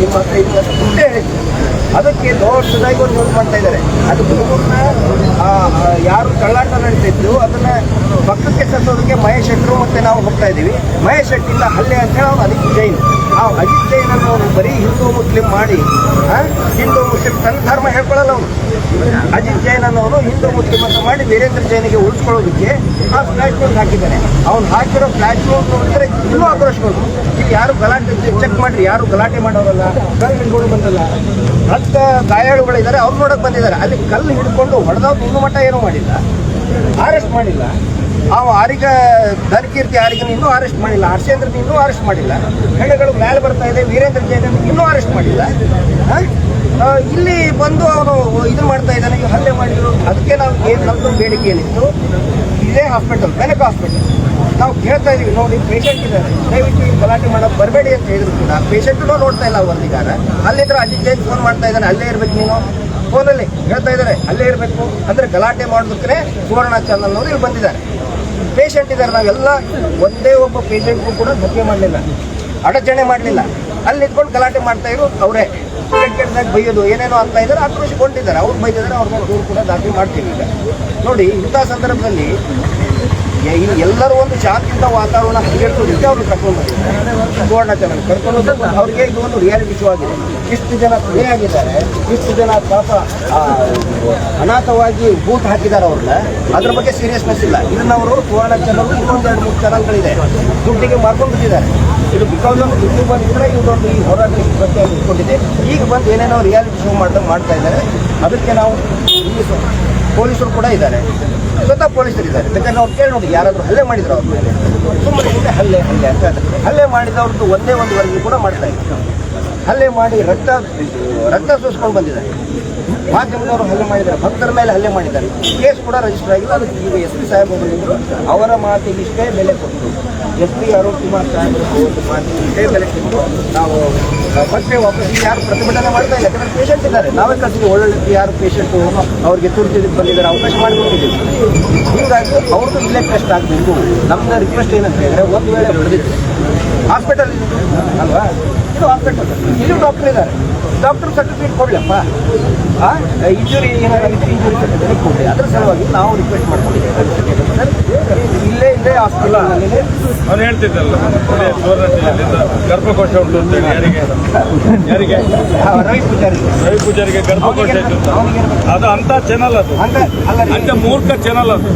ನಿಮ್ಮ ಹತ್ರ ಇಲ್ಲ ದುಡ್ಡೇ ಹೇಳಿದ್ರು. ಅದಕ್ಕೆ ದೊಡ್ಡದಾಗಿ ಒಂದು ಯೂಸ್ ಮಾಡ್ತಾ ಇದ್ದಾರೆ. ಅದು ಹುಡುಗರನ್ನ ಯಾರು ಕಳ್ಳಾಟ ನಡೆಸಿದ್ದು ಅದನ್ನ ಪಕ್ಕಕ್ಕೆ ಸತ್ತೋದಕ್ಕೆ ಮಹೇಶ್ ಶೆಟ್ಟರು ಮತ್ತೆ ನಾವು ಹೋಗ್ತಾ ಇದ್ದೀವಿ. ಮಹೇಶ್ ಶೆಟ್ಟಿಂದ ಹಲ್ಲೆ ಅಂತ ಹೇಳಿ ಅವನು ಅಜಿತ್ ಜೈನ್. ಆ ಅಜಿತ್ ಜೈನ್ ಅನ್ನು ಅವನು ಬರೀ ಹಿಂದೂ ಮುಸ್ಲಿಂ ಮಾಡಿ ಹಿಂದೂ ಮುಸ್ಲಿಂ ತನ್ನ ಧರ್ಮ ಹೇಳ್ಕೊಳ್ಳಲ್ಲ ಅವನು. ಅಜಿತ್ ಜೈನ್ ಅನ್ನೋನು ಹಿಂದೂ ಮುಸ್ಲಿಂ ಅಂತ ಮಾಡಿ ವೀರೇಂದ್ರ ಜೈನಿಗೆ ಉಳಿಸ್ಕೊಳ್ಳೋದಕ್ಕೆ ಆ ಫ್ಲಾಶ್ ನ್ಯೂಸ್ ಹಾಕಿದ್ದಾನೆ. ಅವ್ನು ಹಾಕಿರೋ ಫ್ಲಾಶ್ ನ್ಯೂಸ್ ನೋಡಿದ್ರೆ ಇನ್ನೂ ಆಕ್ರೋಶಗಳು. ಈಗ ಯಾರು ಗಲಾಟೆ ಚೆಕ್ ಮಾಡ್ರಿ, ಯಾರು ಗಲಾಟೆ ಮಾಡೋರಲ್ಲ, ಕಲ್ಲು ಹಿಡ್ಕೊಂಡು ಬಂದಲ್ಲ, ಹತ್ತು ಗಾಯಾಳುಗಳಿದ್ದಾರೆ, ಅವ್ರು ನೋಡಕ್ ಬಂದಿದ್ದಾರೆ. ಅಲ್ಲಿ ಕಲ್ಲು ಹಿಡ್ಕೊಂಡು ಹೊಡೆದವ್ರು ಇನ್ನೂ ಮಟ್ಟ ಏನೂ ಮಾಡಿಲ್ಲ, ಅರೆಸ್ಟ್ ಮಾಡಿಲ್ಲ. ಅವ ಆರಿಗ ಧನಕೀರ್ತಿ ಆರಿಗನ ಇನ್ನೂ ಅರೆಸ್ಟ್ ಮಾಡಿಲ್ಲ, ಹರ್ಷೇಂದ್ರನ ಇನ್ನೂ ಅರೆಸ್ಟ್ ಮಾಡಿಲ್ಲ. ಹೆಣಗಳು ಮೇಲೆ ಬರ್ತಾ ಇದೆ, ವೀರೇಂದ್ರ ಜೈನ್ ಇನ್ನೂ ಅರೆಸ್ಟ್ ಮಾಡಿಲ್ಲ. ಇಲ್ಲಿ ಬಂದು ಅವನು ಇದನ್ನು ಮಾಡ್ತಾ ಇದ್ದಾನೆ, ಹಲ್ಲೆ ಮಾಡಿದ್ರು. ಅದಕ್ಕೆ ನಾವು ಏನು ನಮ್ಮದು ಬೇಡಿಕೆ ಏನಿತ್ತು, ಇದೇ ಹಾಸ್ಪಿಟಲ್ ಬೆನಕ ಹಾಸ್ಪಿಟಲ್ ನಾವು ಕೇಳ್ತಾ ಇದೀವಿ, ನೋಡಿ ಪೇಷಂಟ್ ಇದ್ದಾರೆ, ದಯವಿಟ್ಟು ಈ ಗಲಾಟೆ ಮಾಡೋದು ಬರಬೇಡಿ ಅಂತ ಹೇಳಿದ್ರು ಕೂಡ ಪೇಷಂಟು ನೋಡ್ತಾ ಇಲ್ಲ ವರದಿಗಾರ. ಅಲ್ಲಿದ್ರೆ ಅಜಿತ್ ಜೈನ್ ಫೋನ್ ಮಾಡ್ತಾ ಇದ್ದಾನೆ, ಅಲ್ಲೇ ಇರ್ಬೇಕು ನೀನು, ಫೋನಲ್ಲಿ ಹೇಳ್ತಾ ಇದ್ದಾರೆ ಅಲ್ಲೇ ಇರಬೇಕು ಅಂದರೆ ಗಲಾಟೆ ಮಾಡೋದಕ್ಕೆ ಸುವರ್ಣ ಚಾನಲ್ನವರು ಇಲ್ಲಿ ಬಂದಿದ್ದಾರೆ. ಪೇಷಂಟ್ ಇದ್ದಾರೆ, ನಾವೆಲ್ಲ ಒಂದೇ ಒಬ್ಬ ಪೇಷಂಟ್ಗೂ ಕೂಡ ಧಕ್ಕೆ ಮಾಡಲಿಲ್ಲ, ಅಡಚಣೆ ಮಾಡಲಿಲ್ಲ. ಅಲ್ಲಿ ನಿಂತ್ಕೊಂಡು ಗಲಾಟೆ ಮಾಡ್ತಾ ಇರೋ ಅವರೇ ಕೆಟ್ಟದಾಗ ಬೈಯೋದು ಏನೇನೋ ಅಂತ ಇದ್ದಾರೆ, ಆಕ್ರೋಶಗೊಂಡಿದ್ದಾರೆ. ಅವ್ರು ಬೈದಿದ್ದಾರೆ, ಅವ್ರ ಮೇಲೆ ದೂರು ಕೂಡ ದಾಖಲೆ ಮಾಡ್ತೀವಿ. ಈಗ ನೋಡಿ, ಇಂಥ ಸಂದರ್ಭದಲ್ಲಿ ಎಲ್ಲರೂ ಒಂದು ಶಾಂತಿಯುತ ವಾತಾವರಣ ಹಂಗೆಡ್ಸೋದಕ್ಕೆ ಅವ್ರು ಕರ್ಕೊಂಡು ಬಂದಿದ್ದಾರೆ. ಸುವರ್ಣ ಚಾನಲ್ ಕರ್ಕೊಂಡು ಅವ್ರಿಗೆ ಇದು ಒಂದು ರಿಯಾಲಿಟಿ ಶೋ ಆಗಿದೆ. ಇಷ್ಟು ಜನ ಕೊಲೆಯಾಗಿದ್ದಾರೆ, ಇಷ್ಟು ಜನ ಪಾಪ ಅನಾಥವಾಗಿ ಬೂತ್ ಹಾಕಿದ್ದಾರೆ ಅವ್ರನ್ನ, ಅದ್ರ ಬಗ್ಗೆ ಸೀರಿಯಸ್ನೆಸ್ ಇಲ್ಲ. ಇದನ್ನ ಅವರು ಸುವರ್ಣ ಚಾನಲ್ ಇನ್ನೊಂದು 2-3 ಚಾನಲ್ಗಳಿದೆ, ದುಡ್ಡಿಗೆ ಮಾರ್ಕೊಂಡು ಬಿಟ್ಟಿದ್ದಾರೆ. ಇದು ಬಿಕಾಸ್ ಆಫ್ ದುಡ್ಡು ಬಂದಿದ್ರೆ ಇದೊಂದು ಈ ಹೋರಾಟ ಬಗ್ಗೆ ಇಟ್ಕೊಂಡಿದೆ. ಈಗ ಬಂದು ಏನೇನೋ ರಿಯಾಲಿಟಿ ಶೋ ಮಾಡ್ತಾ ಇದ್ದಾರೆ. ಅದಕ್ಕೆ ನಾವು ಪೊಲೀಸರು ಕೂಡ ಇದ್ದಾರೆ, ಸ್ವತಃ ಪೊಲೀಸರು ಇದ್ದಾರೆ. ಬೇಕಾದ್ರೆ ನಾವು ಕೇಳಿ ನೋಡಿ, ಯಾರಾದರೂ ಹಲ್ಲೆ ಮಾಡಿದ್ರು ಅವ್ರ ಮೇಲೆ, ಸುಮ್ಮನೆ ಹಲ್ಲೆ ಹಲ್ಲೆ ಅಂತ ಹೇಳ್ತಾರೆ. ಹಲ್ಲೆ ಮಾಡಿದವ್ರದ್ದು ಒಂದೇ ಒಂದು ವರದಿ ಕೂಡ ಮಾಡ್ತಾ ಇದ್ದಾರೆ. ಹಲ್ಲೆ ಮಾಡಿ ರಕ್ತ ಸೂಸ್ಕೊಂಡು ಬಂದಿದ್ದಾರೆ. ಮಾಧ್ಯಮದವರು ಹಲ್ಲೆ ಮಾಡಿದ್ದಾರೆ, ಭಕ್ತರ ಮೇಲೆ ಹಲ್ಲೆ ಮಾಡಿದ್ದಾರೆ. ಕೇಸ್ ಕೂಡ ರಿಜಿಸ್ಟರ್ ಆಗಿಲ್ಲ. ಅದಕ್ಕೆ ಈಗ SP ಸಾಹೇಬರು ಬಂದಿದ್ರು, ಅವರ ಮಾತಿಗಿಷ್ಟೇ ಬೆಲೆ ಕೊಟ್ಟು, SP ಅರುಣ್ ಕುಮಾರ್ ಸಾಹೇಬರು ಒಂದು ಮಾತಿಗಿಷ್ಟೇ ಬೆಲೆ ಕೊಟ್ಟು ನಾವು ಮತ್ತೆ ವಾಪಸ್ ಯಾರು ಪ್ರತಿಭಟನೆ ಮಾಡ್ತಾ ಇಲ್ಲ. ಯಾಕಂದ್ರೆ ಪೇಷಂಟ್ ಇದ್ದಾರೆ, ನಾವೇ ಕಳ್ಸಿದ್ವಿ. ಒಳ್ಳೊಳ್ಳೆ ಯಾರು ಪೇಷಂಟು ಅವ್ರಿಗೆ ತುರ್ತಿದ್ದಕ್ಕೆ ಬಂದಿದ್ದಾರೆ, ಅವಕಾಶ ಮಾಡಿಕೊಟ್ಟಿದ್ದೀವಿ. ಹೀಗಾಗಿ ಅವ್ರದ್ದು ಇಲ್ಲೇ ಟೆಸ್ಟ್ ಆಗಬೇಕು. ನಮ್ದು ರಿಕ್ವೆಸ್ಟ್ ಏನಂತ ಹೇಳಿದ್ರೆ, ಒಂದು ವೇಳೆ ಬೆಳೆದಿತ್ತು ಹಾಸ್ಪಿಟಲ್ ಅಲ್ವಾ, ಇದು ಹಾಸ್ಪಿಟಲ್, ಇಲ್ಲಿ ಡಾಕ್ಟರ್ ಇದ್ದಾರೆ, ಡಾಕ್ಟರ್ ಸರ್ಟಿಫಿಕೇಟ್ ಕೊಡ್ಲಪ್ಪ. ಇಂಜುರಿ ಏನಾಗುತ್ತೆ, ಇಂಜುರಿ ಸರ್ಟಿಫಿಕೇಟ್ ಕೊಡಿ. ಅದ್ರ ಸಲುವಾಗಿ ನಾವು ರಿಕ್ವೆಸ್ಟ್ ಮಾಡ್ಕೊಂಡಿದ್ದೇವೆ. ಇಲ್ಲೇ ಹಾಸ್ಪಿಟಲ್ ಅವ್ನು ಹೇಳ್ತಿದ್ದಲ್ಲ, ಗರ್ಭಕೋಶ ಉಂಟು ಅಂತ ಹೇಳಿ ಯಾರಿಗೆ ರವಿ ಪೂಜಾರಿಗೆ ಗರ್ಭಕೋಶ ಇತ್ತು. ಅದು ಅಂತ ಚಾನಲ್, ಅದು ಅಂತ ಮೂರ್ಖ ಚಾನಲ್ ಅದು.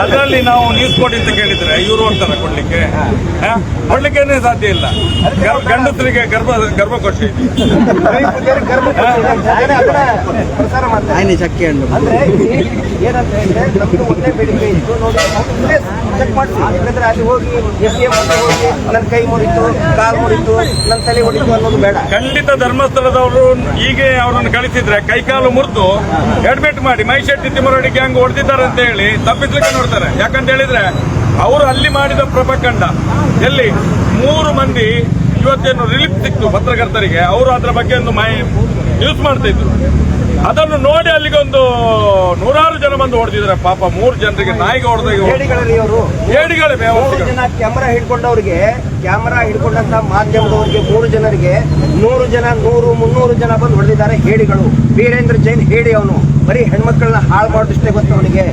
ಅದರಲ್ಲಿ ನಾವು ನ್ಯೂಸ್ ಕೊಡಿ ಅಂತ ಕೇಳಿದ್ರೆ ಇವರು ಅಂತಾರೆ ಕೊಡ್ಲಿಕ್ಕೇನೆ ಸಾಧ್ಯ ಇಲ್ಲ. ಗಂಡಸರಿಗೆ ಗರ್ಭಕೋಶ ಪ್ರಸಾರ ಮಾಡ್ತಾರೆ. ಅಂದ್ರೆ ಏನಂತ ಹೇಳಿದ್ರೆ, ನಮ್ದು ಒಂದೇ ಬೇಡಿಕೆ ಇತ್ತು, ನೋಡಿ ಚೆಕ್ ಮಾಡಿಸಿ. ಯಾಕಂದ್ರೆ ಅಲ್ಲಿ ಹೋಗಿ ಹೋಗಿ ನನ್ನ ಕೈ ಮುರಿತು, ಕಾಲು ಮುರಿತು, ನನ್ನ ತಲೆ ಹೊಡಿತು ಅನ್ನೋದು ಬೇಡ. ಖಂಡಿತ ಧರ್ಮಸ್ಥಳದವರು ಹೀಗೆ ಅವರನ್ನು ಕಳಿಸಿದ್ರೆ ಕೈಕಾಲು ಮುರಿದು ಅಡ್ಮಿಟ್ ಮಾಡಿ ಮೈಶೆಟ್ಟಿ ತಿಮ್ಮರಡಿ ಗ್ಯಾಂಗ್ ಹೊಡೆದಿದ್ದಾರೆ ಅಂತ ಹೇಳಿ ತಪ್ಪಿಸ್ಲಿಕ್ಕೆ ನೋಡ್ತಾರೆ. ಯಾಕಂತ ಹೇಳಿದ್ರೆ ಅವರು ಅಲ್ಲಿ ಮಾಡಿದ ಪ್ರಪಕಂಡ ಎಲ್ಲಿ 3 ಮಂದಿ ಇವತ್ತೇನು ರಿಲೀಫ್ ಸಿಕ್ತು ಪತ್ರಕರ್ತರಿಗೆ, ಅವರು ಅದರ ಬಗ್ಗೆ ಒಂದು ನ್ಯೂಸ್ ಮಾಡ್ತಾ ಇದ್ರು. ಅದನ್ನು ನೋಡಿ ಅಲ್ಲಿಗೆ ಒಂದು 100 ಜನ ಬಂದು ಹೊಡೆದಿದ್ದಾರೆ. ಪಾಪ 3 ಜನರಿಗೆ ನಾಯಿಗೆ ಹೊಡೆದಾಗ ಹೇಡಿಗಳೇ. ಕ್ಯಾಮರಾ ಹಿಡ್ಕೊಂಡವ್ರಿಗೆ, ಕ್ಯಾಮರಾ ಹಿಡ್ಕೊಂಡಂತ ಮಾಧ್ಯಮದವರಿಗೆ 3 ಜನರಿಗೆ 100 ಜನ 100-300 ಜನ ಬಂದು ಹೊಡೆದಿದ್ದಾರೆ ಹೇಡಿಗಳು. ವೀರೇಂದ್ರ ಜೈನ್ ಹೇಡಿ, ಅವನು ಬರೀ ಹೆಣ್ಮಕ್ಳನ್ನ ಹಾಳು ಮಾಡೋದಿಷ್ಟೇ ಗೊತ್ತು ಅವನಿಗೆ,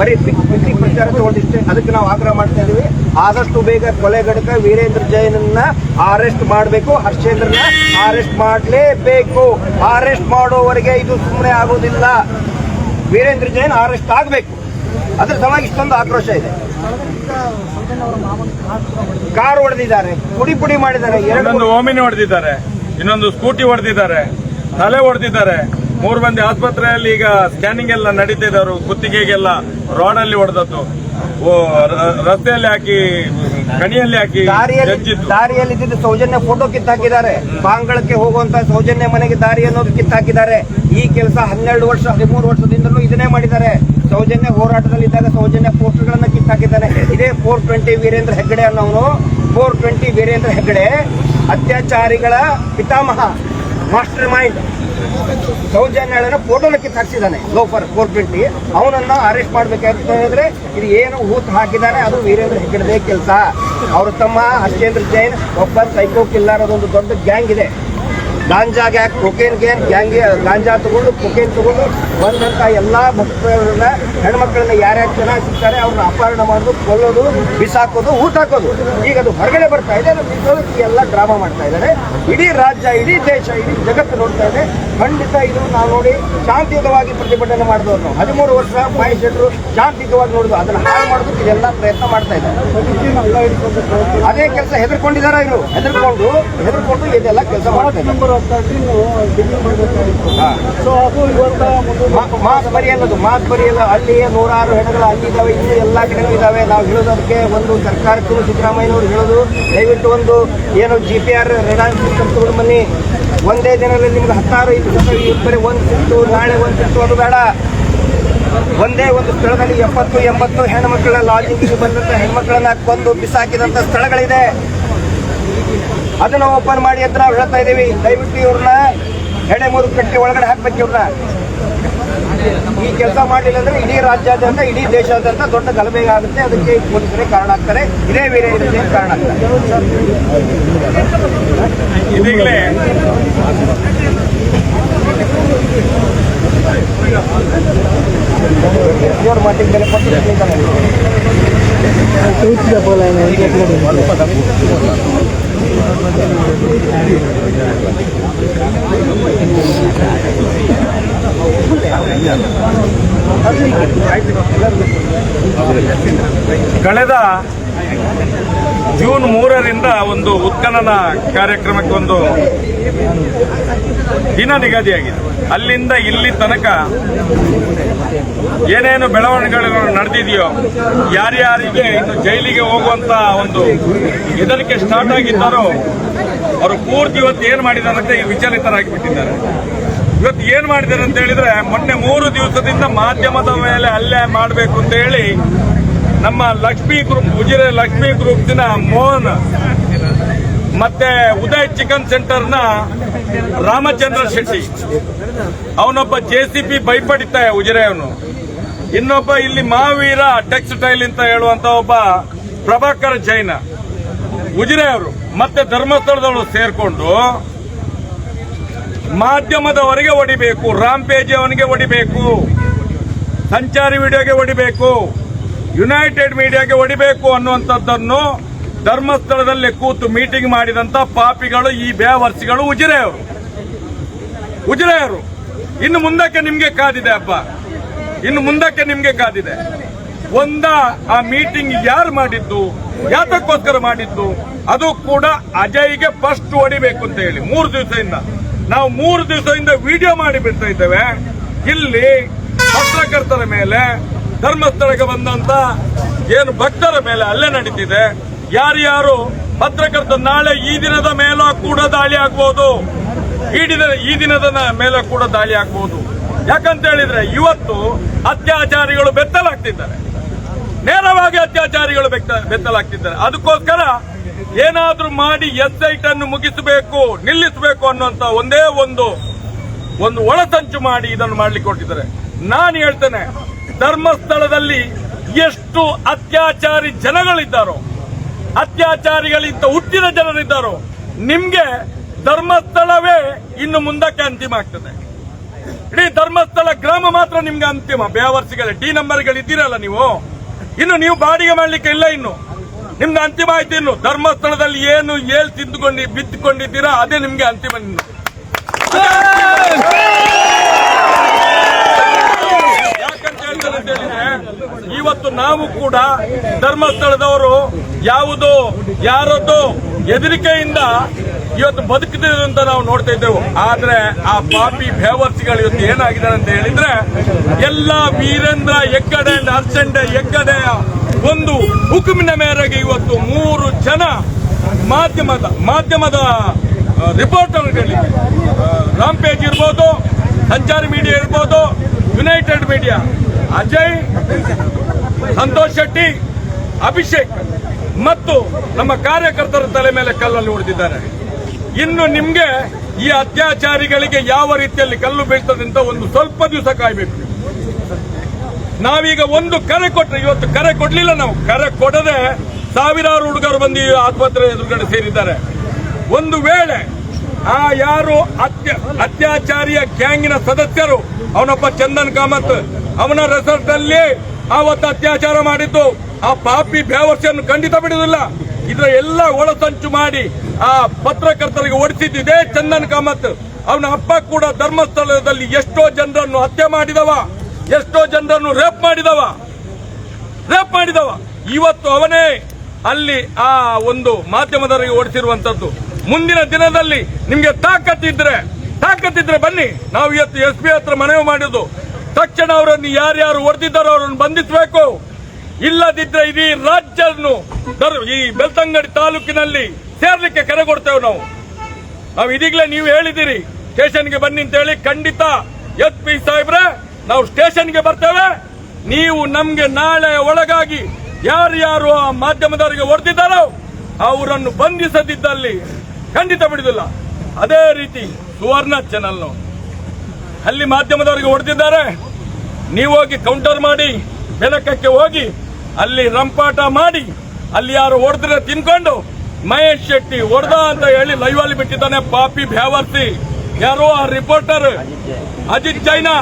ಬರೀ ಬಿಕ್ರಿ ಪ್ರಚಾರ ತಗೊಂಡಿಷ್ಟೇ. ಅದಕ್ಕೆ ನಾವು ಆಗ್ರಹ ಮಾಡ್ತಾ ಇದೀವಿ, ಆದಷ್ಟು ಬೇಗ ಕೊಲೆಗಡಕ ವೀರೇಂದ್ರ ಜೈನನ್ನ ಅರೆಸ್ಟ್ ಮಾಡಬೇಕು, ಹರ್ಷೇಂದ್ರನ ಅರೆಸ್ಟ್ ಮಾಡಲೇಬೇಕು. ಅರೆಸ್ಟ್ ಮಾಡೋವರೆಗೆ ಇದು ಸುಮ್ಮನೆ ಆಗೋದಿಲ್ಲ. ವೀರೇಂದ್ರ ಜೈನ್ ಅರೆಸ್ಟ್ ಆಗಬೇಕು. ಅದ್ರ ಸಲುವಾಗಿ ಇಷ್ಟೊಂದು ಆಕ್ರೋಶ ಇದೆ. ಕಾರ್ ಹೊಡೆದಿದ್ದಾರೆ, ಪುಡಿ ಮಾಡಿದ್ದಾರೆ, 2 ಓಮಿನಿ ಹೊಡೆದಿದ್ದಾರೆ, ಇನ್ನೊಂದು ಸ್ಕೂಟಿ ಹೊಡೆದಿದ್ದಾರೆ, ತಲೆ ಹೊಡೆದಿದ್ದಾರೆ. 3 ಮಂದಿ ಆಸ್ಪತ್ರೆಯಲ್ಲಿ ಈಗ ಸ್ಕ್ಯಾನಿಂಗ್ ಎಲ್ಲ ನಡೀತಾ ಇದೆ. ಅವರು ಕುತ್ತಿಗೆಗೆಲ್ಲ ರೋಡಲ್ಲಿ ಹೊಡೆದದ್ದು, ರಸ್ತೆಯಲ್ಲಿ ಹಾಕಿ, ಕಣಿಯಲ್ಲಿ ಹಾಕಿ, ದಾರಿಯಲ್ಲಿ ಇದ್ದಿದ್ದು ಸೌಜನ್ಯ ಫೋಟೋ ಕಿತ್ತಾಕಿದ್ದಾರೆ. ಬಾಂಗಳಕ್ಕೆ ಹೋಗುವಂತ ಸೌಜನ್ಯ ಮನೆಗೆ ದಾರಿ ಅನ್ನೋದು ಕಿತ್ತಾಕಿದ್ದಾರೆ. ಈ ಕೆಲಸ 12 ವರ್ಷ 13 ವರ್ಷದಿಂದಲೂ ಇದನ್ನೇ ಮಾಡಿದ್ದಾರೆ. ಸೌಜನ್ಯ ಹೋರಾಟದಲ್ಲಿದ್ದಾಗ ಸೌಜನ್ಯ ಪೋಸ್ಟರ್ಗಳನ್ನ ಕಿತ್ತಾಕಿದ್ದಾನೆ. ಇದೇ 420 ವೀರೇಂದ್ರ ಹೆಗ್ಗಡೆ ಅನ್ನೋನು. 420 ವೀರೇಂದ್ರ ಹೆಗ್ಗಡೆ ಅತ್ಯಾಚಾರಿಗಳ ಪಿತಾಮಹ, ಮಾಸ್ಟರ್ ಮೈಂಡ್. ಸೌಜನ್ಯನ ಫೋಟೋನ ಕಿತ್ತಾಕ್ಸಿದ್ದಾನೆ ಲೋಫರ್ 420. ಅವನನ್ನ ಅರೆಸ್ಟ್ ಮಾಡ್ಬೇಕಾಗ್ತ ಹೇಳಿದ್ರೆ ಇದು ಏನು ಹೂತ್ ಹಾಕಿದ್ದಾನೆ, ಅದು ವೀರೇಂದ್ರ ಹೆಗ್ಗಡೆದೇ ಕೆಲಸ. ಅವ್ರ ತಮ್ಮ ಹರ್ಷೇಂದ್ರ ಜೈನ್ ಒಬ್ಬ ಸೈಕೋ ಕಿಲ್ಲರ್, ಅದೊಂದು ದೊಡ್ಡ ಗ್ಯಾಂಗ್ ಇದೆ. ಗಾಂಜಾ ಗ್ಯಾಂಗ್, ಕೊಕೇನ್ ಗ್ಯಾಂಗ್, ಗಾಂಜಾ ತಗೊಂಡು ಕೊಕೇನ್ ತಗೊಂಡು ಬಂದಂತ ಎಲ್ಲಾ ಭಕ್ತರನ್ನ, ಹೆಣ್ಮಕ್ಳನ್ನ ಯಾರ್ಯಾರು ಚೆನ್ನಾಗಿ ಸಿಗ್ತಾರೆ ಅವ್ರನ್ನ ಅಪಹರಣ ಮಾಡೋದು, ಕೊಲ್ಲೋದು, ಬಿಸಾಕೋದು, ಊಟ ಹಾಕೋದು. ಈಗ ಅದು ಹೊರಗಡೆ ಬರ್ತಾ ಇದೆ. ಎಲ್ಲ ಡ್ರಾಮಾ ಮಾಡ್ತಾ ಇದ್ದಾರೆ. ಇಡೀ ರಾಜ್ಯ, ಇಡೀ ದೇಶ, ಇಡೀ ಜಗತ್ತು ನೋಡ್ತಾ ಇದೆ. ಖಂಡಿತ ಇದು ನಾವು ನೋಡಿ ಶಾಂತಿಯುತವಾಗಿ ಪ್ರತಿಭಟನೆ ಮಾಡಿದವರು ನಾವು 13 ವರ್ಷ ಮಹೇಶ್ ಶೆಟ್ಟರು ಶಾಂತಿಯುತವಾಗಿ ನೋಡಿದ್ರು. ಅದನ್ನ ಹಾಳು ಮಾಡೋದಕ್ಕೆ ಇದೆಲ್ಲ ಪ್ರಯತ್ನ ಮಾಡ್ತಾ ಇದ್ದಾರೆ. ಅದೇ ಕೆಲಸ ಹೆದರ್ಕೊಂಡಿದ್ದಾರೆ. ಇವರು ಹೆದರ್ಕೊಂಡು ಇದೆಲ್ಲ ಕೆಲಸ ಮಾಡ್ತಾ ಇದ್ದಾರೆ. ಮಾಸ್ ಬರಿಯಲ್ಲ. ಅಲ್ಲಿಯೇ 106 ಹೆಣಗಳು ಅಲ್ಲಿದ್ದಾವೆ, ಇಲ್ಲಿ ಎಲ್ಲ ಗಿಡಗಳು ಇದಾವೆ. ನಾವು ಹೇಳೋದಕ್ಕೆ ಒಂದು ಸರ್ಕಾರಕ್ಕೂ ಸಿದ್ದರಾಮಯ್ಯನವರು ಹೇಳೋದು, ದಯವಿಟ್ಟು ಒಂದು ಏನು GPR ರೆಡಾರ್ ಸಿಸ್ಟಮ್ ತಗೊಂಡು ಬನ್ನಿ. ಒಂದೇ ದಿನದಲ್ಲಿ ನಿಮ್ಗೆ 16 ಬರೀ ಒಂದು ಸಿಕ್ತು, ನಾಳೆ ಒಂದು ಸಿಕ್ತು, ಅದು ಬೇಡ. ಒಂದೇ ಒಂದು ಸ್ಥಳದಲ್ಲಿ 70-80 ಹೆಣ್ಮಕ್ಳನ್ನ ಲಾಡ್ಜಿಂಗಿಗೆ ಬಂದಂತ ಹೆಣ್ಮಕ್ಳನ್ನ ಕೊಂದು ಬಿಸಾಕಿದಂತ ಸ್ಥಳಗಳಿದೆ. ಅದನ್ನ ಓಪನ್ ಮಾಡಿ ಅಂತ ನಾವು ಹೇಳ್ತಾ ಇದ್ದೀವಿ. ದಯವಿಟ್ಟು ಇವ್ರನ್ನ ಎಡೆಮೂರು ಕಟ್ಟಿ ಒಳಗಡೆ ಹಾಕ್ಬೇಕು. ಇವ್ರನ್ನ ಈ ಕೆಲಸ ಮಾಡಲಿಲ್ಲ ಅಂದ್ರೆ ಇಡೀ ರಾಜ್ಯಾದ್ಯಂತ, ಇಡೀ ದೇಶಾದ್ಯಂತ ದೊಡ್ಡ ಗಲಭೆ ಆಗುತ್ತೆ. ಅದಕ್ಕೆ ಪೊಲೀಸರೇ ಕಾರಣ ಆಗ್ತಾರೆ, ಇದೇ ವೀರ ಇರುತ್ತೆ ಕಾರಣ ಆಗ್ತಾರೆ. ಇದೀಗಲೇ ಇವ್ರ ಮಾತಿಗೆ ಬೆಲೆ ಕೊಟ್ಟು ಕಳೆದ ಜೂನ್ 3ರಿಂದ ಒಂದು ಉತ್ಖನನ ಕಾರ್ಯಕ್ರಮಕ್ಕೆ ಒಂದು ದಿನ ನಿಗದಿಯಾಗಿದೆ. ಅಲ್ಲಿಂದ ಇಲ್ಲಿ ತನಕ ಏನೇನು ಬೆಳವಣಿಗೆಗಳು ನಡೆದಿದೆಯೋ, ಯಾರ್ಯಾರಿಗೆ ಇನ್ನು ಜೈಲಿಗೆ ಹೋಗುವಂತ ಒಂದು ಹೆದರಿಕೆ ಸ್ಟಾರ್ಟ್ ಆಗಿದ್ದಾರೋ ಅವರು ಪೂರ್ತಿ ಇವತ್ತು ಏನ್ ಮಾಡಿದ್ದಾರೆ ಅಂತ ವಿಚಲಿತರಾಗಿಬಿಟ್ಟಿದ್ದಾರೆ. ಇವತ್ತು ಏನ್ ಮಾಡಿದ್ದಾರೆ ಅಂತ ಹೇಳಿದ್ರೆ, ಮೊನ್ನೆ 3 ದಿವಸದಿಂದ ಮಾಧ್ಯಮದ ಮೇಲೆ ಹಲ್ಲೆ ಮಾಡಬೇಕು ಅಂತ ಹೇಳಿ ನಮ್ಮ ಲಕ್ಷ್ಮೀ ಗ್ರೂಪ್, ಉಜಿರೆ ಲಕ್ಷ್ಮೀ ಗ್ರೂಪ್ನ ಮೋಹನ್ ಮತ್ತೆ ಉದಯ್ ಚಿಕನ್ ಸೆಂಟರ್ನ ರಾಮಚಂದ್ರ ಶೆಟ್ಟಿ, ಅವನೊಬ್ಬ JCP ಭಯಪಡಿತ ಉಜಿರೆ ಅವನು, ಇನ್ನೊಬ್ಬ ಇಲ್ಲಿ ಮಹಾವೀರ ಟೆಕ್ಸ್ಟೈಲ್ ಅಂತ ಹೇಳುವಂತ ಒಬ್ಬ ಪ್ರಭಾಕರ್ ಜೈನ ಉಜಿರೆ ಅವರು, ಮತ್ತೆ ಧರ್ಮಸ್ಥಳದವರು ಸೇರ್ಕೊಂಡು ಮಾಧ್ಯಮದವರೆಗೆ ಹೊಡಿಬೇಕು, ರಾಂಪೇಜಿ ಅವನಿಗೆ ಹೊಡಿಬೇಕು, ಸಂಚಾರಿ ವಿಡಿಯೋಗೆ ಹೊಡಿಬೇಕು, ಯುನೈಟೆಡ್ ಮೀಡಿಯಾಗೆ ಹೊಡಿಬೇಕು ಅನ್ನುವಂಥದ್ದನ್ನು ಧರ್ಮಸ್ಥಳದಲ್ಲಿ ಕೂತು ಮೀಟಿಂಗ್ ಮಾಡಿದಂತ ಪಾಪಿಗಳು, ಈ ಬೇವರ್ಸಿಗಳು ಉಜಿರೆಯವರು. ಇನ್ನು ಮುಂದಕ್ಕೆ ನಿಮ್ಗೆ ಕಾದಿದೆ ಹಬ್ಬ, ಇನ್ನು ಮುಂದಕ್ಕೆ ನಿಮ್ಗೆ ಕಾದಿದೆ. ಆ ಮೀಟಿಂಗ್ ಯಾರು ಮಾಡಿದ್ದು, ಯಾತಕ್ಕೋಸ್ಕರ ಮಾಡಿದ್ದು, ಅದು ಕೂಡ ಅಜಯ್ಗೆ ಫಸ್ಟ್ ಹೊಡಿಬೇಕು ಅಂತ ಹೇಳಿ 3 ದಿವಸದಿಂದ ನಾವು 3 ದಿವಸದಿಂದ ವಿಡಿಯೋ ಮಾಡಿ ಬಿಡ್ತಾ ಇದ್ದೇವೆ. ಇಲ್ಲಿ ಪತ್ರಕರ್ತರ ಮೇಲೆ, ಧರ್ಮಸ್ಥಳಕ್ಕೆ ಬಂದಂತ ಏನು ಭಕ್ತರ ಮೇಲೆ ಹಲ್ಲೆ ನಡೀತಿದೆ. ಯಾರ್ಯಾರು ಪತ್ರಕರ್ತ ನಾಳೆ ಈ ದಿನದ ಮೇಲೂ ಕೂಡ ದಾಳಿ ಆಗ್ಬಹುದು, ಈ ದಿನದ ಮೇಲೆ ಕೂಡ ದಾಳಿ ಆಗ್ಬಹುದು. ಯಾಕಂತ ಹೇಳಿದ್ರೆ ಇವತ್ತು ಅತ್ಯಾಚಾರಿಗಳು ಬೆತ್ತಲಾಗ್ತಿದ್ದಾರೆ, ನೇರವಾಗಿ ಅತ್ಯಾಚಾರಿಗಳು ಬೆತ್ತಲಾಗ್ತಿದ್ದಾರೆ. ಅದಕ್ಕೋಸ್ಕರ ಏನಾದ್ರೂ ಮಾಡಿ SIT ಅನ್ನು ಮುಗಿಸಬೇಕು, ನಿಲ್ಲಿಸಬೇಕು ಅನ್ನುವಂತ ಒಂದೇ ಒಂದು ಒಳಸಂಚು ಮಾಡಿ ಇದನ್ನು ಮಾಡ್ಲಿಕ್ಕೆ ಕೊಟ್ಟಿದ್ದಾರೆ. ನಾನು ಹೇಳ್ತೇನೆ, ಧರ್ಮಸ್ಥಳದಲ್ಲಿ ಎಷ್ಟು ಅತ್ಯಾಚಾರಿ ಜನಗಳಿದ್ದಾರೋ, ಅತ್ಯಾಚಾರಿಗಳಿಂದ ಹುಟ್ಟಿದ ಜನರಿದ್ದಾರೋ, ನಿಮ್ಗೆ ಧರ್ಮಸ್ಥಳವೇ ಇನ್ನು ಮುಂದಕ್ಕೆ ಅಂತಿಮ ಆಗ್ತದೆ. ಇಡೀ ಧರ್ಮಸ್ಥಳ ಗ್ರಾಮ ಮಾತ್ರ ನಿಮ್ಗೆ ಅಂತಿಮ. ಬೇವರ್ಸಿಗಳೇ, D ನಂಬರ್ಗಳಿದ್ದೀರಲ್ಲ ಇನ್ನು ನೀವು ಬಾಡಿಗೆ ಮಾಡ್ಲಿಕ್ಕೆ ಇಲ್ಲ. ಇನ್ನು ನಿಮ್ದು ಅಂತಿಮ ಆಯ್ತು. ಇನ್ನು ಧರ್ಮಸ್ಥಳದಲ್ಲಿ ಏನು ಬಿತ್ತುಕೊಂಡಿದ್ದೀರಾ ಅದೇ ನಿಮ್ಗೆ ಅಂತಿಮ. ಇನ್ನು ಯಾಕಂತ ಹೇಳಿದ್ರೆ ಇವತ್ತು ನಾವು ಕೂಡ ಧರ್ಮಸ್ಥಳದವರು ಯಾರದ್ದು ಹೆದರಿಕೆಯಿಂದ ಇವತ್ತು ಬದುಕಿದೆ ಅಂತ ನಾವು ನೋಡ್ತಾ ಇದ್ದೇವೆ. ಆದ್ರೆ ಆ ಪಾಪಿ ಬೇವರ್ಸಿಗಳು ಇವತ್ತು ಏನಾಗಿದ್ದಾರೆ ಅಂತ ಹೇಳಿದ್ರೆ, ಎಲ್ಲ ವೀರೇಂದ್ರ ಹೆಗ್ಗಡೆ ಅಂಡ್ ಹರ್ಷಂಡೆ ಹೆಗ್ಗಡೆ ಒಂದು ಹುಕುಮಿನ ಮೇರೆಗೆ ಇವತ್ತು 3 ಜನ ಮಾಧ್ಯಮದ ರಿಪೋರ್ಟರ್ಗಳು, ರಾಂಪೇಜ್ ಇರ್ಬೋದು, ಸಂಚಾರಿ ಮೀಡಿಯಾ ಇರ್ಬೋದು, ಯುನೈಟೆಡ್ ಮೀಡಿಯಾ, ಅಜಯ್, ಸಂತೋಷ್ ಶೆಟ್ಟಿ, ಅಭಿಷೇಕ್ ಮತ್ತು ನಮ್ಮ ಕಾರ್ಯಕರ್ತರ ತಲೆ ಮೇಲೆ ಕಲ್ಲಲ್ಲಿ ಹೊಡೆದಿದ್ದಾರೆ. ಇನ್ನು ನಿಮ್ಗೆ ಈ ಅತ್ಯಾಚಾರಿಗಳಿಗೆ ಯಾವ ರೀತಿಯಲ್ಲಿ ಕಲ್ಲು ಬೀಳ್ತದೆ ಅಂತ ಒಂದು ಸ್ವಲ್ಪ ದಿವಸ ಕಾಯ್ಬೇಕು. ನಾವೀಗ ಒಂದು ಕರೆ ಕೊಟ್ಟರೆ, ಇವತ್ತು ಕರೆ ಕೊಡ್ಲಿಲ್ಲ. ನಾವು ಕರೆ ಕೊಡದೆ ಸಾವಿರಾರು ಹುಡುಗರು ಬಂದು ಆಸ್ಪತ್ರೆ ಎದುರುಗಡೆ ಸೇರಿದ್ದಾರೆ. ಒಂದು ವೇಳೆ ಆ ಯಾರು ಅತ್ಯಾಚಾರಿಯ ಗ್ಯಾಂಗಿನ ಸದಸ್ಯರು, ಅವನೊಬ್ಬ ಚಂದನ್ ಕಾಮತ್, ಅವನ ರೆಸಾರ್ಟ್ ಅಲ್ಲಿ ಆವತ್ತು ಅತ್ಯಾಚಾರ ಮಾಡಿದ್ದು ಆ ಪಾಪಿ ಬೇವರ್ಸಿಯನ್ನು ಖಂಡಿತ ಬಿಡುವುದಿಲ್ಲ. ಇದರ ಎಲ್ಲ ಒಳಸಂಚು ಮಾಡಿ ಆ ಪತ್ರಕರ್ತರಿಗೆ ಓಡಿಸಿದ್ದಿದೆ ಚಂದನ್ ಕಾಮತ್. ಅವನ ಅಪ್ಪ ಕೂಡ ಧರ್ಮಸ್ಥಳದಲ್ಲಿ ಎಷ್ಟೋ ಜನರನ್ನು ಹತ್ಯೆ ಮಾಡಿದವ, ಎಷ್ಟೋ ಜನರನ್ನು ರೇಪ್ ಮಾಡಿದವ. ಇವತ್ತು ಅವನೇ ಅಲ್ಲಿ ಆ ಒಂದು ಮಾಧ್ಯಮದವರಿಗೆ ಓಡಿಸಿರುವಂತದ್ದು. ಮುಂದಿನ ದಿನದಲ್ಲಿ ನಿಮ್ಗೆ ತಾಕತ್ತಿದ್ರೆ ಬನ್ನಿ, ನಾವು ಇವತ್ತು SP ಹತ್ರ ಮನವಿ ಮಾಡಿದ್ದು, ತಕ್ಷಣ ಅವರನ್ನು ಯಾರ್ಯಾರು ಹೊಡೆದಿದ್ದಾರೋ ಅವರನ್ನು ಬಂಧಿಸಬೇಕು. ಇಲ್ಲದಿದ್ರೆ ಇಡೀ ರಾಜ್ಯವನ್ನು ಈ ಬೆಳ್ತಂಗಡಿ ತಾಲೂಕಿನಲ್ಲಿ ಸೇರ್ಲಿಕ್ಕೆ ಕರೆ ಕೊಡ್ತೇವೆ ನಾವು ಇದೀಗಲೇ ನೀವು ಹೇಳಿದಿರಿ ಸ್ಟೇಷನ್ಗೆ ಬನ್ನಿ ಅಂತ ಹೇಳಿ. ಖಂಡಿತ SP ಸಾಹೇಬ್ರೆ, ನಾವು ಸ್ಟೇಷನ್ಗೆ ಬರ್ತೇವೆ. ನೀವು ನಮ್ಗೆ ನಾಳೆ ಒಳಗಾಗಿ ಯಾರ್ಯಾರು ಆ ಮಾಧ್ಯಮದವರಿಗೆ ಹೊಡೆದಿದ್ದಾರೋ ಅವರನ್ನು ಬಂಧಿಸದಿದ್ದಲ್ಲಿ ಖಂಡಿತ ಬಿಡುವುದಿಲ್ಲ. ಅದೇ ರೀತಿ ಸುವರ್ಣ ಚಾನೆಲ್ ಅಲ್ಲಿ ಮಾಧ್ಯಮದವರಿಗೆ ಹೊಡೆದಿದ್ದಾರೆ, ನೀವು ಹೋಗಿ ಕೌಂಟರ್ ಮಾಡಿ ಬೆಳಕಕ್ಕೆ ಹೋಗಿ ಅಲ್ಲಿ ರಂಪಾಟ ಮಾಡಿ ಅಲ್ಲಿ ಯಾರು ಹೊಡೆದ್ರೆ ತಿನ್ಕೊಂಡು ಮಹೇಶ್ ಶೆಟ್ಟಿ ಹೊಡೆದ ಅಂತ ಹೇಳಿ ಲೈವ್ ಅಲ್ಲಿ ಬಿಟ್ಟಿದ್ದಾನೆ ಪಾಪಿ ಭ್ಯಾವರ್ಸಿ. ಯಾರೋ ಆ ರಿಪೋರ್ಟರ್ ಅಜಿತ್ ಜೈನಾ,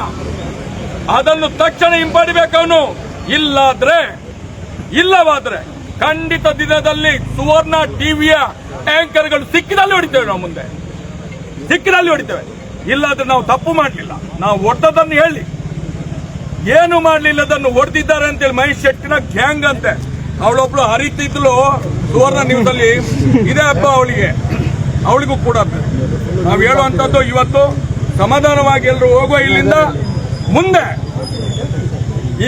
ಅದನ್ನು ತಕ್ಷಣ ಹಿಂಪಡಿಬೇಕು ಅವನು. ಇಲ್ಲವಾದ್ರೆ ಖಂಡಿತ ದಿನದಲ್ಲಿ ಸುವರ್ಣ ಟಿವಿಯ ಆಂಕರ್ಗಳು ಸಿಕ್ಕಿದಲ್ಲಿ ಹೊಡಿತೇವೆ, ನಾವು ಮುಂದೆ ಸಿಕ್ಕಿದಲ್ಲಿ ಹೊಡಿತೇವೆ. ಇಲ್ಲಾದ್ರೆ ನಾವು ತಪ್ಪು ಮಾಡಲಿಲ್ಲ, ನಾವು ಹೊಡೆದದನ್ನು ಹೇಳಿ ಏನು ಮಾಡಲಿಲ್ಲದನ್ನು ಹೊಡೆದಿದ್ದಾರೆ ಅಂತೇಳಿ ಮಹೇಶ್ ಶೆಟ್ಟಿನ ಗ್ಯಾಂಗ್ ಅಂತೆ. ಅವಳೊಬ್ಳು ಹರಿತಿದ್ಲು ಸುವರ್ಣ ನ್ಯೂಸ್ ಅಲ್ಲಿ, ಇದೇ ಹಬ್ಬ ಅವಳಿಗೂ ಕೂಡ. ನಾವು ಹೇಳುವಂತದ್ದು ಇವತ್ತು ಸಮಾಧಾನವಾಗಿ ಎಲ್ಲರೂ ಹೋಗುವ ಇಲ್ಲಿಂದ ಮುಂದೆ.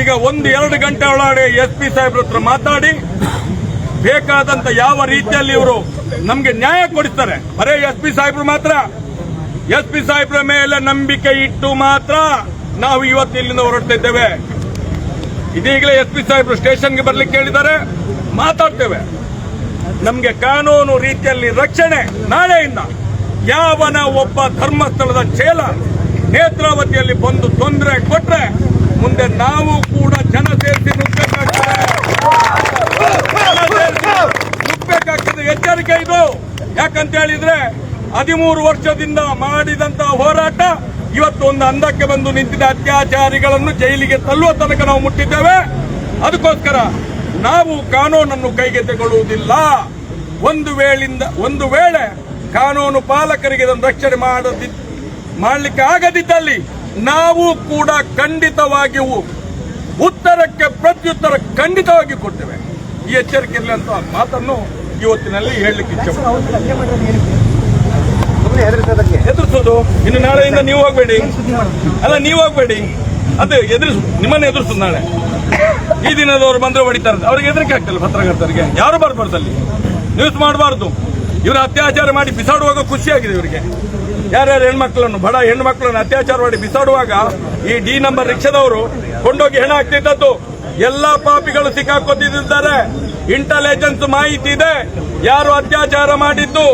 ಈಗ 1-2 ಗಂಟೆ ಒಳಗಡೆ SP ಸಾಹೇಬ್ರ ಹತ್ರ ಮಾತಾಡಿ ಬೇಕಾದಂತ ಯಾವ ರೀತಿಯಲ್ಲಿ ಇವರು ನಮ್ಗೆ ನ್ಯಾಯ ಕೊಡಿಸ್ತಾರೆ. ಬರೇ SP ಸಾಹೇಬ್ರು ಮಾತ್ರ, SP ಸಾಹೇಬ್ರ ಮೇಲೆ ನಂಬಿಕೆ ಇಟ್ಟು ಮಾತ್ರ ನಾವು ಇವತ್ತು ಇಲ್ಲಿಂದ ಹೊರಡ್ತಾ ಇದ್ದೇವೆ. ಇದೀಗಲೇ SP ಸಾಹೇಬ್ರು ಸ್ಟೇಷನ್ಗೆ ಬರ್ಲಿಕ್ಕೆ ಹೇಳಿದ್ದಾರೆ, ಮಾತಾಡ್ತೇವೆ. ನಮ್ಗೆ ಕಾನೂನು ರೀತಿಯಲ್ಲಿ ರಕ್ಷಣೆ ನಾಳೆಯಿಂದ. ಯಾವನ ಒಬ್ಬ ಧರ್ಮಸ್ಥಳದ ಚೇಲ ನೇತ್ರಾವತಿಯಲ್ಲಿ ಬಂದು ತೊಂದರೆ ಕೊಟ್ರೆ ಮುಂದೆ ನಾವು ಕೂಡ ಜನ ಸೇರಿಸಿ ನುಗ್ಗಬೇಕಾಗ್ತದೆ. ಎಚ್ಚರಿಕೆ ಇದು. ಯಾಕಂತ ಹೇಳಿದ್ರೆ 13 ವರ್ಷದಿಂದ ಮಾಡಿದಂತಹ ಹೋರಾಟ ಇವತ್ತು ಒಂದು ಹಂತಕ್ಕೆ ಬಂದು ನಿಂತಿದ್ದ ಅತ್ಯಾಚಾರಿಗಳನ್ನು ಜೈಲಿಗೆ ತಳ್ಳುವ ತನಕ ನಾವು ಮುಟ್ಟಿದ್ದೇವೆ. ಅದಕ್ಕೋಸ್ಕರ ನಾವು ಕಾನೂನನ್ನು ಕೈಗೆ ತಗೊಳ್ಳುವುದಿಲ್ಲ. ಒಂದು ವೇಳೆ ಕಾನೂನು ಪಾಲಕರಿಗೆ ಇದನ್ನು ರಕ್ಷಣೆ ಮಾಡಲಿಕ್ಕೆ ಆಗದಿದ್ದಲ್ಲಿ ನಾವು ಕೂಡ ಖಂಡಿತವಾಗಿಯೂ ಉತ್ತರಕ್ಕೆ ಪ್ರತ್ಯುತ್ತರ ಖಂಡಿತವಾಗಿ ಕೊಡ್ತೇವೆ. ಈ ಎಚ್ಚರಿಕೆ ಇರಲಿ ಅಂತ ಮಾತನ್ನು ಇವತ್ತಿನಲ್ಲಿ ಹೇಳಲಿಕ್ಕೆ ಎದುರಿಸೋದು. ಇನ್ನು ನಾಳೆಯಿಂದ ನೀವು ಹೋಗ್ಬೇಡಿ, ಅದು ನಿಮ್ಮನ್ನ ಎದುರಿಸೋದು. ನಾಳೆ ಈ ದಿನದವರು ಬಂದ್ರೆ ಹೊಡಿತಾರೆ, ಅವ್ರಿಗೆ ಹೆದರಿಕೆ ಆಗ್ತಲ್ಲ. ಪತ್ರಕರ್ತರಿಗೆ ಯಾರು ಬರಬಾರ್ದು, ಅಲ್ಲಿ ನ್ಯೂಸ್ ಮಾಡಬಾರ್ದು. ಇವರು ಅತ್ಯಾಚಾರ ಮಾಡಿ ಬಿಸಾಡುವಾಗ ಖುಷಿಯಾಗಿದೆ ಇವರಿಗೆ. ಯಾರ್ಯಾರು ಹೆಣ್ಮಕ್ಳನ್ನು, ಬಡ ಹೆಣ್ಮಕ್ಳನ್ನು ಅತ್ಯಾಚಾರ ಮಾಡಿ ಬಿಸಾಡುವಾಗ ಈ D ನಂಬರ್ ರಿಕ್ಷಾದವರು ಕೊಂಡೋಗಿ ಹೆಣ ಹಾಕ್ತಿದ್ದದ್ದು. ಎಲ್ಲಾ ಪಾಪಿಗಳು ಸಿಕ್ಕಾಕೋತಿದ್ದಾರೆ. ಇಂಟೆಲಿಜೆನ್ಸ್ ಮಾಹಿತಿ ಇದೆ, ಯಾರು ಅತ್ಯಾಚಾರ ಮಾಡಿದ್ದು,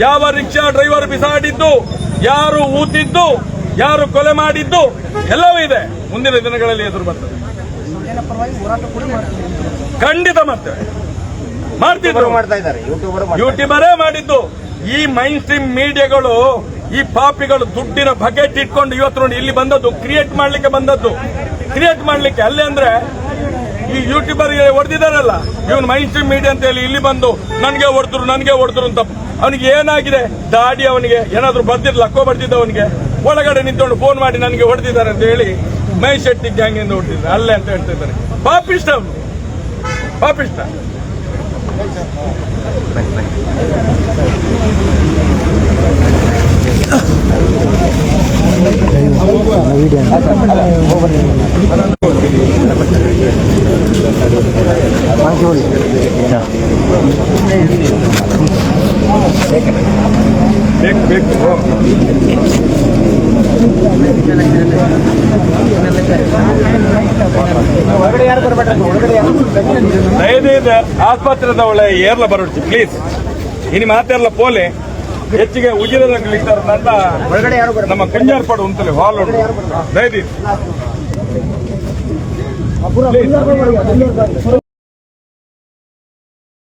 ಯಾವ ರಿಕ್ಷಾ ಡ್ರೈವರ್ ಬಿಸಾಡಿದ್ದು, ಯಾರು ಊತಿದ್ದು, ಯಾರು ಕೊಲೆ ಮಾಡಿದ್ದು ಎಲ್ಲವೂ ಇದೆ. ಮುಂದಿನ ದಿನಗಳಲ್ಲಿ ಎದುರು ಬರ್ತದೆ. ಖಂಡಿತ ಮಾಡ್ತೇವೆ, ಮಾಡ್ತಿದ್ರು, ಯೂಟ್ಯೂಬರೇ ಮಾಡಿದ್ದು. ಈ ಮೈನ್ ಸ್ಟ್ರೀಮ್ ಮೀಡಿಯಾಗಳು, ಈ ಪಾಪಿಗಳು ದುಡ್ಡಿನ ಬಕೆಟ್ ಇಟ್ಕೊಂಡು ಇವತ್ತು ನೋಡಿ ಇಲ್ಲಿ ಬಂದದ್ದು, ಕ್ರಿಯೇಟ್ ಮಾಡ್ಲಿಕ್ಕೆ ಅಲ್ಲೇ ಅಂದ್ರೆ ಈ ಯೂಟ್ಯೂಬರ್ಗೆ ಹೊಡೆದಿದ್ದಾರಲ್ಲ, ಇವನು ಮೈನ್ ಸ್ಟ್ರೀಮ್ ಮೀಡಿಯಾ ಅಂತ ಹೇಳಿ ಇಲ್ಲಿ ಬಂದು ನನಗೆ ಹೊಡೆದ್ರು ಅಂತ. ಅವನಿಗೆ ಏನಾಗಿದೆ? ದಾಡಿ ಅವನಿಗೆ ಏನಾದ್ರು ಬರ್ದಿರ್ಲ, ಲಕ್ಕೋ ಬರ್ದಿದ್ದ ಅವನಿಗೆ. ಒಳಗಡೆ ನಿಂತ್ಕೊಂಡು ಫೋನ್ ಮಾಡಿ ನನಗೆ ಹೊಡೆದಿದ್ದಾರೆ ಅಂತ ಹೇಳಿ ಮಹೇಶ್ ಶೆಟ್ಟಿ ಗ್ಯಾಂಗಿಂದ ಹೊಡೆದಿದ್ದಾರೆ ಅಲ್ಲೇ ಅಂತ ಹೇಳ್ತಿದ್ದಾರೆ. ಪಾಪಿಷ್ಟ ಅವನು, ಪಾಪಿಷ್ಟ. ಬೇಕು ದಯವಿಟ್ಟು ಆಸ್ಪತ್ರೆದ ಒಳ್ಳೆ ಏರ್ಲ ಬರೋಡ್ಸಿ ಪ್ಲೀಸ್. ಇನ್ನು ಮಾತಾಡಲ್ಲ ಪೋಲೆ ಹೆಚ್ಚಿಗೆ ಉಜಿರದ ಒಳಗಡೆ ನಮ್ಮ ಕಂಜಾರ್ಪಾಡು ಅಂತಲೇ ಹಾಲ್ ದಯವಿಟ್ಟು